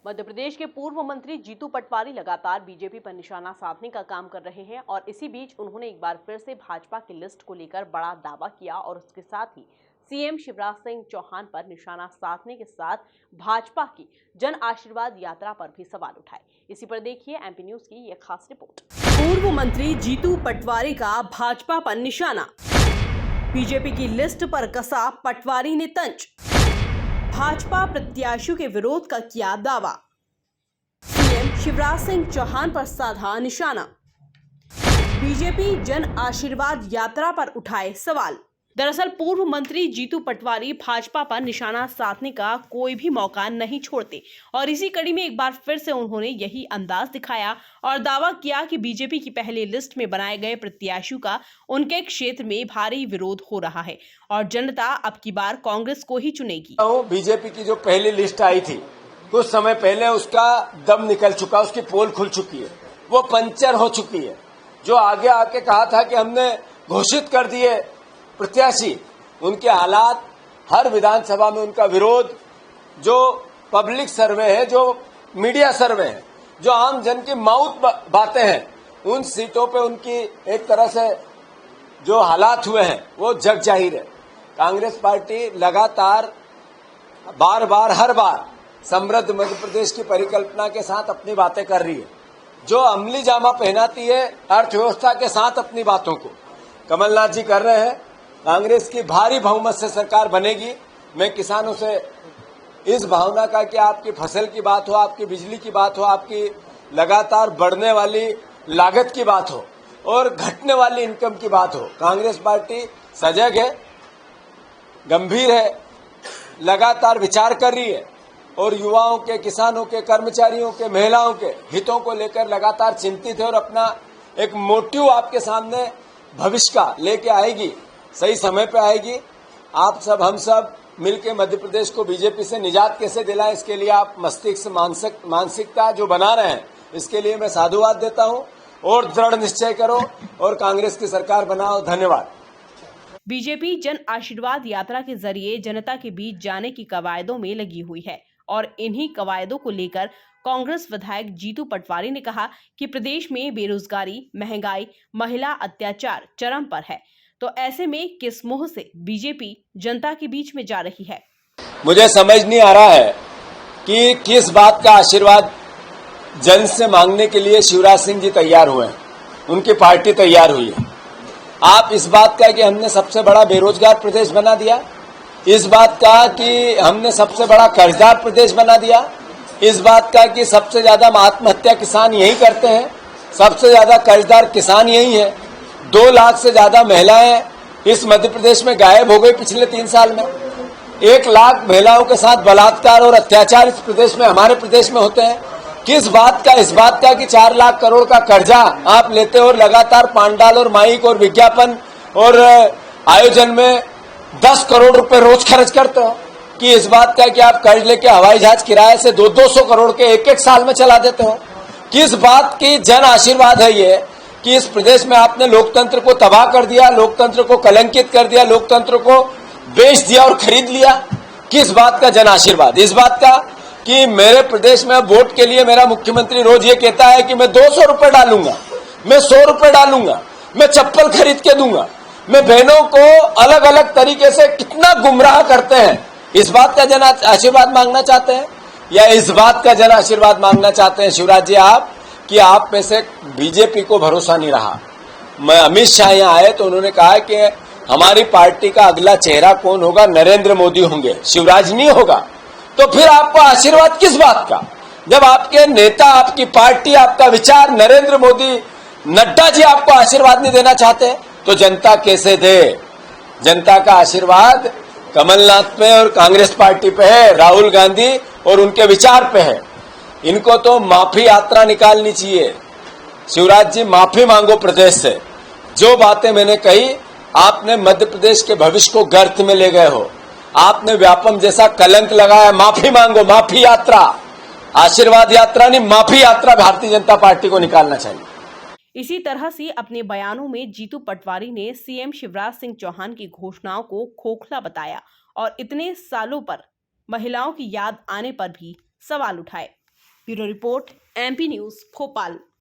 मध्य प्रदेश के पूर्व मंत्री जीतू पटवारी लगातार बीजेपी पर निशाना साधने का काम कर रहे हैं और इसी बीच उन्होंने एक बार फिर से भाजपा की लिस्ट को लेकर बड़ा दावा किया और उसके साथ ही सीएम शिवराज सिंह चौहान पर निशाना साधने के साथ भाजपा की जन आशीर्वाद यात्रा पर भी सवाल उठाए। इसी पर देखिए एमपी न्यूज की यह खास रिपोर्ट। पूर्व मंत्री जीतू पटवारी का भाजपा पर निशाना, बीजेपी की लिस्ट पर कसा पटवारी ने तंज, भाजपा प्रत्याशियों के विरोध का किया दावा, सीएम शिवराज सिंह चौहान पर साधा निशाना, बीजेपी जन आशीर्वाद यात्रा पर उठाए सवाल। दरअसल पूर्व मंत्री जीतू पटवारी भाजपा पर निशाना साधने का कोई भी मौका नहीं छोड़ते और इसी कड़ी में एक बार फिर से उन्होंने यही अंदाज दिखाया और दावा किया कि बीजेपी की पहली लिस्ट में बनाए गए प्रत्याशियों का उनके क्षेत्र में भारी विरोध हो रहा है और जनता अब की बार कांग्रेस को ही चुनेगी। बीजेपी की जो पहली लिस्ट आई थी कुछ समय पहले उसका दम निकल चुका, उसकी पोल खुल चुकी है, वो पंचर हो चुकी है। जो आगे आके कहा था कि हमने घोषित कर दिए प्रत्याशी, उनके हालात, हर विधानसभा में उनका विरोध, जो पब्लिक सर्वे है, जो मीडिया सर्वे है, जो आम जन की माउथ बातें हैं, उन सीटों पे उनकी एक तरह से जो हालात हुए हैं वो जग जाहिर है। कांग्रेस पार्टी लगातार बार बार हर बार समृद्ध मध्य प्रदेश की परिकल्पना के साथ अपनी बातें कर रही है, जो अमली जामा पहनाती है अर्थव्यवस्था के साथ अपनी बातों को। कमलनाथ जी कर रहे हैं, कांग्रेस की भारी बहुमत से सरकार बनेगी। मैं किसानों से इस भावना का कि आपकी फसल की बात हो, आपकी बिजली की बात हो, आपकी लगातार बढ़ने वाली लागत की बात हो और घटने वाली इनकम की बात हो, कांग्रेस पार्टी सजग है, गंभीर है, लगातार विचार कर रही है और युवाओं के, किसानों के, कर्मचारियों के, महिलाओं के हितों को लेकर लगातार चिंतित है और अपना एक मोटिव आपके सामने भविष्य का लेके आएगी, सही समय पे आएगी। आप सब, हम सब मिलके मध्य प्रदेश को बीजेपी से निजात कैसे दिलाएं, इसके लिए आप मस्तिष्क मानसिकता जो बना रहे हैं, इसके लिए मैं साधुवाद देता हूं और दृढ़ निश्चय करो और कांग्रेस की सरकार बनाओ। धन्यवाद। बीजेपी जन आशीर्वाद यात्रा के जरिए जनता के बीच जाने की कवायदों में लगी हुई है और इन्हीं कवायदों को लेकर कांग्रेस विधायक जीतू पटवारी ने कहा कि प्रदेश में बेरोजगारी, महंगाई, महिला अत्याचार चरम पर है, तो ऐसे में किस मुंह से बीजेपी जनता के बीच में जा रही है। मुझे समझ नहीं आ रहा है कि किस बात का आशीर्वाद जन से मांगने के लिए शिवराज सिंह जी तैयार हुए हैं, उनकी पार्टी तैयार हुई है। आप इस बात का कि हमने सबसे बड़ा बेरोजगार प्रदेश बना दिया, इस बात का कि हमने सबसे बड़ा कर्जदार प्रदेश बना दिया, इस बात का कि सबसे ज्यादा आत्महत्या किसान यही करते हैं, सबसे ज्यादा कर्जदार किसान यही है, 2 लाख से ज्यादा महिलाएं इस मध्य प्रदेश में गायब हो गई पिछले 3 साल में, 1 लाख महिलाओं के साथ बलात्कार और अत्याचार इस प्रदेश में, हमारे प्रदेश में होते हैं। किस बात का, इस बात का कि 4 लाख करोड़ का कर्जा आप लेते हो और लगातार पांडाल और माइक और विज्ञापन और आयोजन में 10 करोड़ रुपए रोज खर्च करते हो, कि इस बात का कि आप कर्ज लेके हवाई जहाज किराए से 200 करोड़ के एक साल में चला देते हो। किस बात की जन आशीर्वाद है ये कि इस प्रदेश में आपने लोकतंत्र को तबाह कर दिया, लोकतंत्र को कलंकित कर दिया, लोकतंत्र को बेच दिया और खरीद लिया। किस बात का जन आशीर्वाद? इस बात का कि मेरे प्रदेश में वोट के लिए मेरा मुख्यमंत्री रोज ये कहता है कि मैं 200 रुपए डालूंगा, मैं 100 रुपए डालूंगा, मैं चप्पल खरीद के दूंगा, मैं बहनों को अलग अलग तरीके से कितना गुमराह करते हैं। इस बात का जन आशीर्वाद मांगना चाहते हैं या इस बात का जन आशीर्वाद मांगना चाहते हैं शिवराज जी आप कि आप में से बीजेपी को भरोसा नहीं रहा? मैं अमित शाह यहाँ आए तो उन्होंने कहा कि हमारी पार्टी का अगला चेहरा कौन होगा? नरेंद्र मोदी होंगे, शिवराज नहीं होगा। तो फिर आपको आशीर्वाद किस बात का, जब आपके नेता, आपकी पार्टी, आपका विचार नरेंद्र मोदी, नड्डा जी आपको आशीर्वाद नहीं देना चाहते तो जनता कैसे दे? जनता का आशीर्वाद कमलनाथ पे और कांग्रेस पार्टी पे है, राहुल गांधी और उनके विचार पे है। इनको तो माफी यात्रा निकालनी चाहिए। शिवराज जी माफी मांगो प्रदेश से। जो बातें मैंने कही, आपने मध्य प्रदेश के भविष्य को गर्त में ले गए हो, आपने व्यापम जैसा कलंक लगाया। माफी मांगो, माफी यात्रा, आशीर्वाद यात्रा नहीं, माफी यात्रा भारतीय जनता पार्टी को निकालना चाहिए। इसी तरह से अपने बयानों में जीतू पटवारी ने सीएम शिवराज सिंह चौहान की घोषणाओं को खोखला बताया और इतने सालों पर महिलाओं की याद आने पर भी सवाल उठाए। Bureau report MP news Bhopal.